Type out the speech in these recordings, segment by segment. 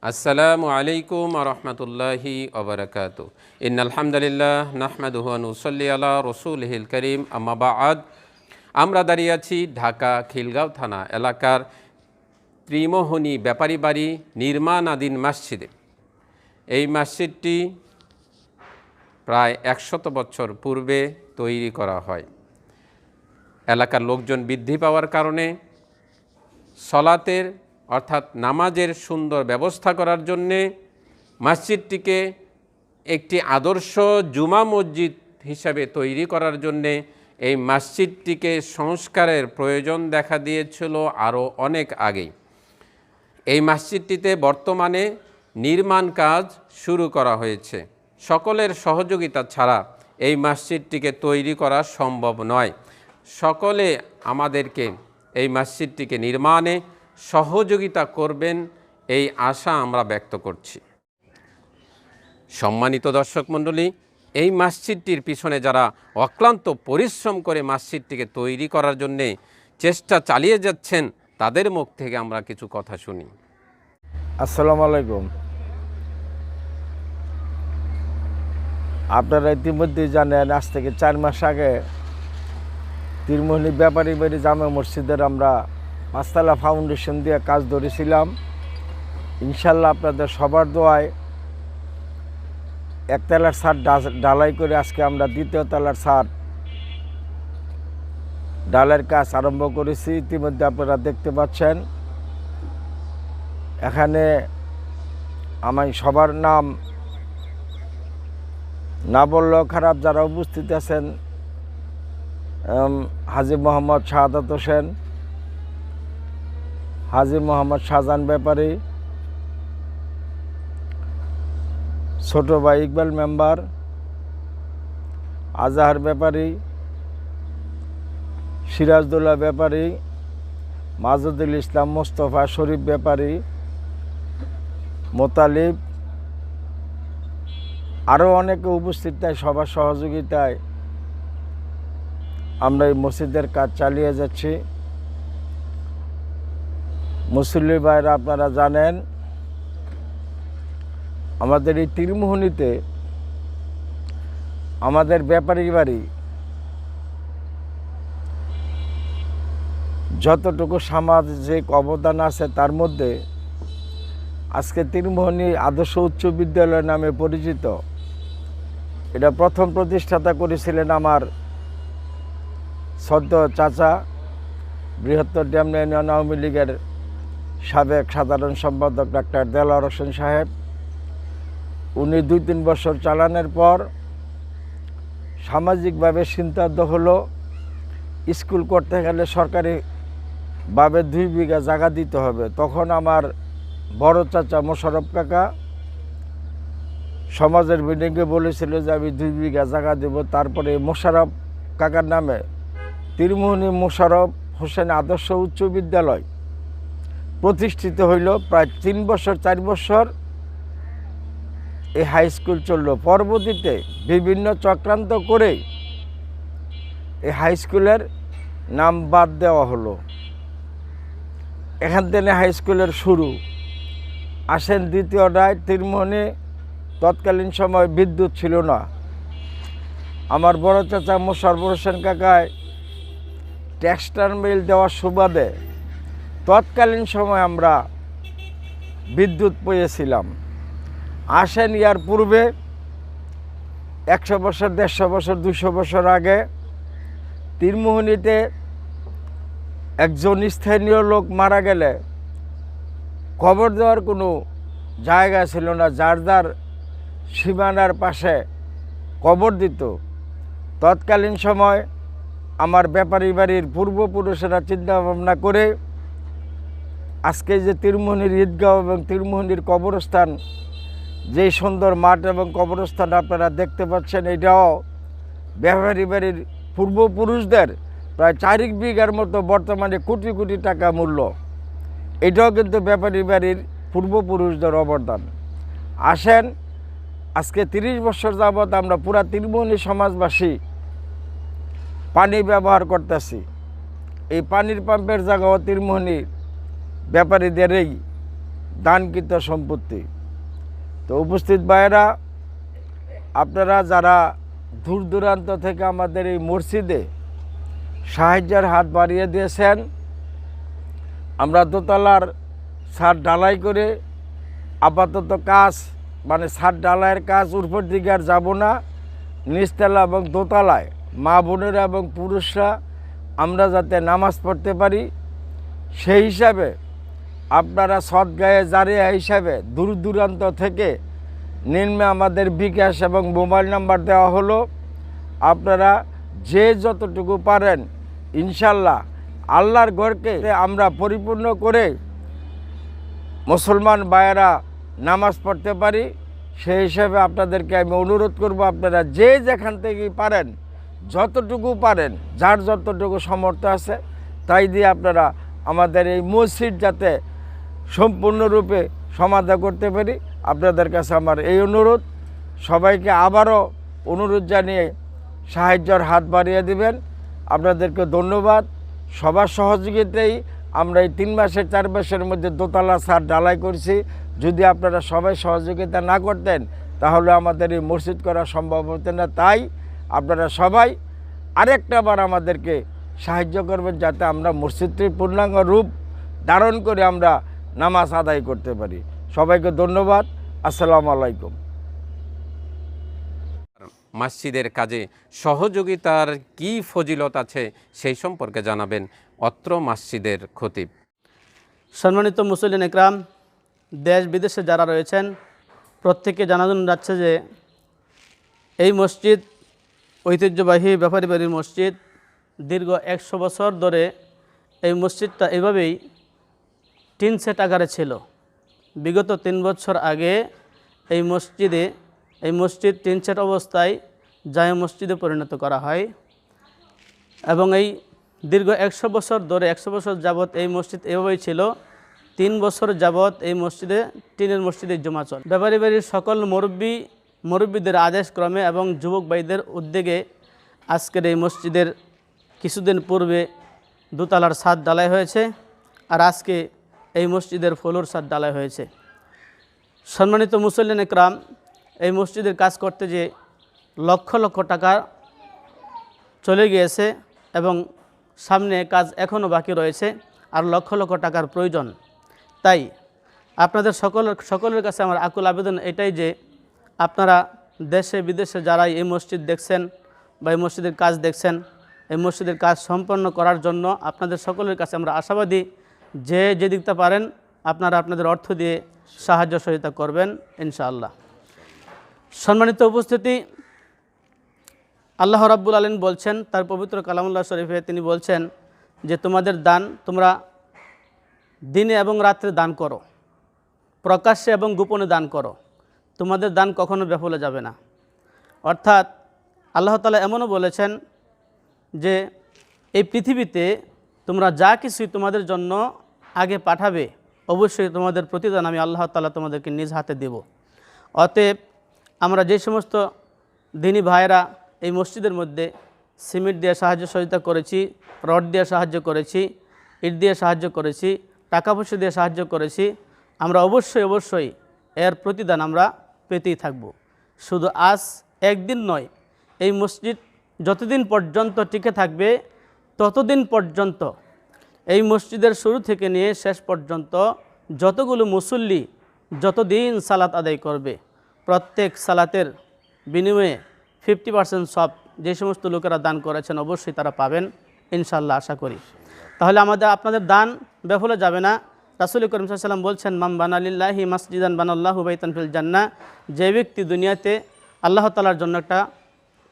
আসসালামু আলাইকুম ওয়া রাহমাতুল্লাহি ওয়া বারাকাতুহু। ইন্নাল হামদুলিল্লাহ নাহমাদুহু ওয়া নুসাল্লি আলা রাসূলিহিল কারীম, আম্মা বা'দ। আমরা দাঁড়িয়ে আছি ঢাকা খিলগাঁও থানা এলাকার ত্রিমোহনী ব্যাপারী বাড়ি নির্মাণাধীন মসজিদে। এই মসজিদটি প্রায় 100 বছর পূর্বে তৈরি করা হয়। এলাকার লোকজন বৃদ্ধি পাওয়ার কারণে সলাতের অর্থাৎ নামাজের সুন্দর ব্যবস্থা করার জন্যে মসজিদটিকে একটি আদর্শ জুমা মসজিদ হিসাবে তৈরি করার জন্যে এই মসজিদটিকে সংস্কারের প্রয়োজন দেখা দিয়েছিল আরও অনেক আগেই। এই মসজিদটিতে বর্তমানে নির্মাণ কাজ শুরু করা হয়েছে। সকলের সহযোগিতা ছাড়া এই মসজিদটিকে তৈরি করা সম্ভব নয়। সকলে আমাদেরকে এই মসজিদটিকে নির্মাণে সহযোগিতা করবেন এই আশা আমরা ব্যক্ত করছি। সম্মানিত দর্শক মণ্ডলী, এই মসজিদটির পিছনে যারা অক্লান্ত পরিশ্রম করে মসজিদটিকে তৈরি করার জন্যে চেষ্টা চালিয়ে যাচ্ছেন, তাদের মুখ থেকে আমরা কিছু কথা শুনি। আসসালামু আলাইকুম। আপনারা ইতিমধ্যেই জানেন, আজ থেকে 4 মাস আগে ত্রিমোহনী ব্যাপারী বাড়ি জামে মসজিদের আমরা 5 তলা ফাউন্ডেশন দিয়ে কাজ ধরেছিলাম। ইনশাল্লাহ আপনাদের সবার দোয়ায় 1 তলার ছাদ ঢালাই করে আজকে আমরা 2য় তলার ছাদ ঢালাইয়ের কাজ আরম্ভ করেছি। ইতিমধ্যে আপনারা দেখতে পাচ্ছেন। এখানে আমি সবার নাম না বললেও খারাপ, যারা উপস্থিত আছেন, হাজী মোহাম্মদ শাহাদাত হোসেন, হাজী মোহাম্মদ শাহজাহান ব্যাপারী, ছোট ভাই ইকবাল মেম্বার, আজাহার ব্যাপারী, সিরাজদৌল্লা ব্যাপারী, মাজুদুল ইসলাম, মোস্তফা শরীফ ব্যাপারী, মোতালিব, আরও অনেকে উপস্থিত। তাই সবার সহযোগিতায় আমরা এই মসজিদের কাজ চালিয়ে যাচ্ছি। মুসল্লি ভাইরা, আপনারা জানেন আমাদের এই ত্রিমোহনীতে আমাদের ব্যাপারী বাড়ি যতটুকু সামাজিক অবদান আছে, তার মধ্যে আজকে ত্রিমোহনী আদর্শ উচ্চ বিদ্যালয় নামে পরিচিত। এটা প্রথম প্রতিষ্ঠাতা করেছিলেন আমার সদ্য চাচা, বৃহত্তর ডেমরা ইউনিয়ন আওয়ামী লীগের সাবেক সাধারণ সম্পাদক ডাক্তার দেলোয়ার হোসেন সাহেব। উনি 2-3 বছর চালানোর পর সামাজিকভাবে সিদ্ধান্ত হলো স্কুল করতে গেলে সরকারিভাবে 2 বিঘা জায়গা দিতে হবে। তখন আমার বড় চাচা মোশাররফ কাকা সমাজের মিটিংয়ে বলেছিল যে আমি 2 বিঘা জায়গা দেব। তারপরে মোশাররফ কাকার নামে ত্রিমোহনী মোশাররফ হোসেন আদর্শ উচ্চ বিদ্যালয় প্রতিষ্ঠিত হইল। প্রায় 3 বছর 4 বছর এই হাই স্কুল চলল। পরবর্তীতে বিভিন্ন চক্রান্ত করে এই হাই স্কুলের নাম বাদ দেওয়া হলো। এখান থেকে হাই স্কুলের শুরু। আসেন দ্বিতীয়টায়, ত্রিমোহনী তৎকালীন সময় বিদ্যুৎ ছিল না। আমার বড় চাচা মোশাররফ হোসেন কাকায় টেক্সটার মিল দেওয়ার সুবাদে তৎকালীন সময় আমরা বিদ্যুৎ পেয়েছিলাম। আসেন ইয়ার পূর্বে 100 বছর, 150 বছর, 200 বছর আগে ত্রিমোহনীতে একজন স্থানীয় লোক মারা গেলে কবর দেওয়ার কোনো জায়গা ছিল না। যার যার সীমানার পাশে কবর দিত। তৎকালীন সময় আমার ব্যাপারী বাড়ির পূর্বপুরুষেরা চিন্তা ভাবনা করে আজকে যে ত্রিমোহনীর ঈদগাঁও এবং ত্রিমোহনীর কবরস্থান, যে সুন্দর মাঠ এবং কবরস্থান আপনারা দেখতে পাচ্ছেন, এটাও ব্যাপারী বাড়ির পূর্বপুরুষদের প্রায় 4 বিঘার মতো বর্তমানে কোটি কোটি টাকা মূল্য। এটাও কিন্তু ব্যাপারী বাড়ির পূর্বপুরুষদের অবদান। আসেন, আজকে 30 বছর যাবৎ আমরা পুরা ত্রিমোহনী সমাজবাসী পানি ব্যবহার করতেছি। এই পানির পাম্পের জায়গাও তীরমোহনীর ব্যাপারীদেরই দানকৃত সম্পত্তি। তো উপস্থিত ভাইয়েরা, আপনারা যারা দূর দূরান্ত থেকে আমাদের এই মসজিদে সাহায্যের হাত বাড়িয়ে দিয়েছেন, আমরা দোতলার ছাদ ঢালাই করে আপাতত কাজ মানে ছাদ ঢালাইয়ের কাজ উপর দিকে আর যাব না, নিচতলা এবং দোতলায় মা বোনেরা এবং পুরুষরা আমরা যাতে নামাজ পড়তে পারি সেই হিসাবে আপনারা সদগায়ে জারিয়া হিসাবে দূর দূরান্ত থেকে নিম্নে আমাদের বিকাশ এবং মোবাইল নাম্বার দেওয়া হলো। আপনারা যে যতটুকু পারেন ইনশাল্লাহ আল্লাহর ঘরকে আমরা পরিপূর্ণ করে মুসলমান ভাইয়েরা নামাজ পড়তে পারি সেই হিসাবে আপনাদেরকে আমি অনুরোধ করব, আপনারা যে যেখান থেকেই পারেন যতটুকু পারেন যার যতটুকু সামর্থ্য আছে তাই দিয়ে আপনারা আমাদের এই মসজিদ যাতে সম্পূর্ণরূপে সমাধা করতে পারি আপনাদের কাছে আমার এই অনুরোধ। সবাইকে আবারও অনুরোধ জানিয়ে সাহায্যের হাত বাড়িয়ে দিবেন। আপনাদেরকে ধন্যবাদ। সবার সহযোগিতায় আমরা এই 3 মাসের 4 মাসের মধ্যে দোতলা ছাদ ঢালাই করছি। যদি আপনারা সবাই সহযোগিতা না করতেন তাহলে আমাদের এই মসজিদ করা সম্ভব হতো না। তাই আপনারা সবাই আরেকটা বার আমাদেরকে সাহায্য করবেন যাতে আমরা মসজিদটির পূর্ণাঙ্গ রূপ ধারণ করে আমরা নামাজ আদায় করতে পারি। সবাইকে ধন্যবাদ। আসসালামু আলাইকুম। মসজিদের কাজে সহযোগিতার কি ফজিলত আছে সেই সম্পর্কে জানাবেন অত্র মসজিদের খতিব। সম্মানিত মুসল্লিন একরাম, দেশ বিদেশে যারা রয়েছেন প্রত্যেককে জানানো যাচ্ছে যে এই মসজিদ ঐতিহ্যবাহী ব্যাপারী বাড়ির মসজিদ। দীর্ঘ 100 বছর ধরে এই মসজিদটা এভাবেই টিন সেট আকারে ছিল। বিগত 3 বছর আগে এই মসজিদ টিন সেট অবস্থায় জামে মসজিদে পরিণত করা হয় এবং এই দীর্ঘ 100 বছর ধরে 100 বছর যাবৎ এই মসজিদ এভাবেই ছিল। 3 বছর যাবৎ এই মসজিদে টিনের মসজিদে জমা চলে। ব্যাপারী বাড়ির সকল মুরব্বীদের আদেশ ক্রমে এবং যুবক ভাইদের উদ্যোগে আজকের এই মসজিদের কিছুদিন পূর্বে দোতলার ছাদ ঢালাই হয়েছে আর আজকে এই মসজিদের ফ্লোর ছাদ ঢালাই হয়েছে। সম্মানিত মুসল্লিন একরাম, এই মসজিদের কাজ করতে যে লক্ষ লক্ষ টাকা চলে গিয়েছে এবং সামনে কাজ এখনও বাকি রয়েছে আর লক্ষ লক্ষ টাকার প্রয়োজন। তাই আপনাদের সকলের কাছে আমার আকুল আবেদন এটাই যে আপনারা দেশে বিদেশে যারা এই মসজিদ দেখছেন বা এই মসজিদের কাজ দেখছেন, এই মসজিদের কাজ সম্পন্ন করার জন্য আপনাদের সকলের কাছে আমরা আশাবাদী যে দিকটা পারেন আপনারা আপনাদের অর্থ দিয়ে সাহায্য সহযোগিতা করবেন ইনশাআল্লাহ। সম্মানিত উপস্থিতি, আল্লাহ রাব্বুল আলামিন বলছেন তার পবিত্র কালামুল্লাহ শরীফে, তিনি বলছেন যে তোমাদের দান তোমরা দিনে এবং রাত্রে দান করো, প্রকাশ্যে এবং গোপনে দান করো, তোমাদের দান কখনো বিফলে যাবে না। অর্থাৎ আল্লাহ তাআলা এমনও বলেছেন যে এই পৃথিবীতে তোমরা যা কিছুই তোমাদের জন্য আগে পাঠাবে অবশ্যই তোমাদের প্রতিদান আমি আল্লাহ তাআলা তোমাদেরকে নিজ হাতে দেব। অতএব আমরা যে সমস্ত দিনী ভাইয়েরা এই মসজিদের মধ্যে সিমেন্ট দিয়ে সাহায্য সহযোগিতা করেছি, রড দিয়ে সাহায্য করেছি, ইট দিয়ে সাহায্য করেছি, টাকা পয়সা দিয়ে সাহায্য করেছি, আমরা অবশ্যই এর প্রতিদান আমরা পেতেই থাকব। শুধু আজ একদিন নয়, এই মসজিদ যতদিন পর্যন্ত টিকে থাকবে ততদিন পর্যন্ত এই মসজিদের শুরু থেকে নিয়ে শেষ পর্যন্ত যতগুলো মুসল্লি যতদিন সালাত আদায় করবে প্রত্যেক সালাতের বিনিময়ে 50% সব যে সমস্ত লোকেরা দান করেছেন অবশ্যই তারা পাবেন ইনশাআল্লাহ, আশা করি। তাহলে আপনাদের দান বিফলে যাবে না। রাসূল করিম সাল্লাল্লাহু আলাইহি ওয়াসাল্লাম বলছেন, মাম বানা লিল্লাহি মাসজিদান বানাল্লাহু বাইতান ফিল জান্নাহ, যে ব্যক্তি দুনিয়াতে আল্লাহ তাআলার জন্য একটা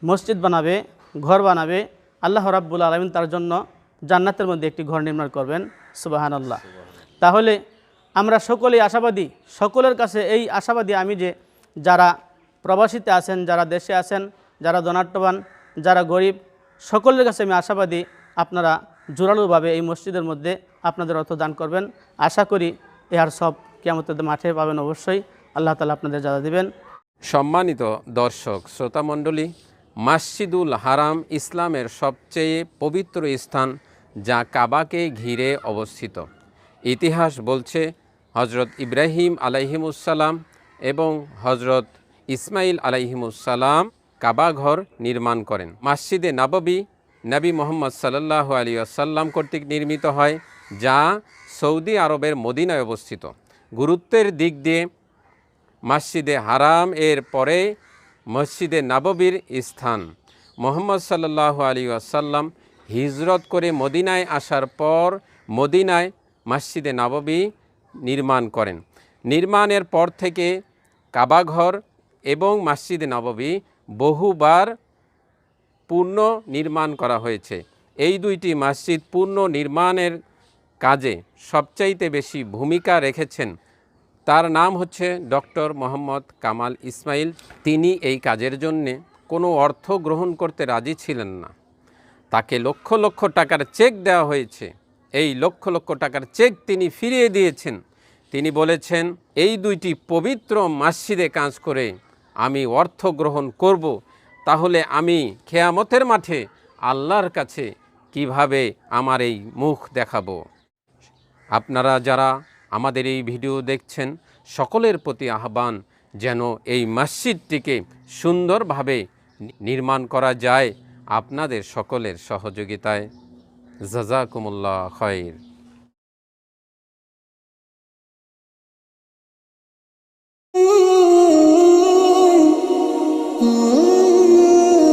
মসজিদ বানাবে, ঘর বানাবে, আল্লাহ রাব্বুল আলামিন তার জন্য জান্নাতের মধ্যে একটি ঘর নির্মাণ করবেন। সুবহানাল্লাহ। তাহলে আমরা সকলেই আশাবাদী, সকলের কাছে এই আশাবাদী আমি যে যারা প্রবাসীতে আছেন, যারা দেশে আছেন, যারা ধনাঢ্যবান, যারা গরিব, সকলের কাছে আমি আশাবাদী আপনারা জোরালোভাবে এই মসজিদের মধ্যে আপনাদের অর্থ দান করবেন। আশা করি এর সব কিয়ামতের মাঠে পাবেন অবশ্যই। আল্লাহ তাআলা আপনাদের যারা দিবেন। সম্মানিত দর্শক শ্রোতামণ্ডলী, মসজিদুল হারাম ইসলামের সবচেয়ে পবিত্র স্থান, যা কাবাকে ঘিরে অবস্থিত। ইতিহাস বলছে হজরত ইব্রাহিম আলাইহিমুসসালাম এবং হজরত ইসমাইল আলাইহিমুসসালাম কাবা ঘর নির্মাণ করেন। মসজিদে নববী নবী মোহাম্মদ সাল্লাল্লাহু আলাইহি ওয়াসাল্লাম কর্তৃক নির্মিত হয়, যা সৌদি আরবের মদিনায় অবস্থিত। গুরুত্বের দিক দিয়ে মসজিদে হারাম এর পরে মসজিদে নববীর স্থান। মোহাম্মদ সাল্লাল্লাহু আলাইহি ওয়াসাল্লাম হিজরত করে মদিনায় আসার পর মদিনায় মসজিদে নববী নির্মাণ করেন। নির্মাণের পর থেকে কাবাঘর এবং মসজিদে নববী বহুবার পূর্ণ নির্মাণ করা হয়েছে। এই দুইটি মসজিদ পূর্ণ নির্মাণের কাজে সবচাইতে বেশি ভূমিকা রেখেছেন, তার নাম হচ্ছে ডক্টর মোহাম্মদ কামাল ইসমাইল। তিনি এই কাজের জন্যে কোনো অর্থ গ্রহণ করতে রাজি ছিলেন না। তাকে লক্ষ লক্ষ টাকার চেক দেওয়া হয়েছে, এই লক্ষ লক্ষ টাকার চেক তিনি ফিরিয়ে দিয়েছেন। তিনি বলেছেন, এই দুইটি পবিত্র মসজিদে কাজ করে আমি অর্থ গ্রহণ করব, তাহলে আমি কিয়ামতের মাঠে আল্লাহর কাছে কিভাবে আমার এই মুখ দেখাবো। আপনারা যারা আমাদের এই ভিডিও দেখছেন, সকলের প্রতি আহ্বান যেন এই মসজিদটিকে সুন্দরভাবে নির্মাণ করা যায় আপনাদের সকলের সহযোগিতায়। জাযাকুমুল্লাহ খায়র।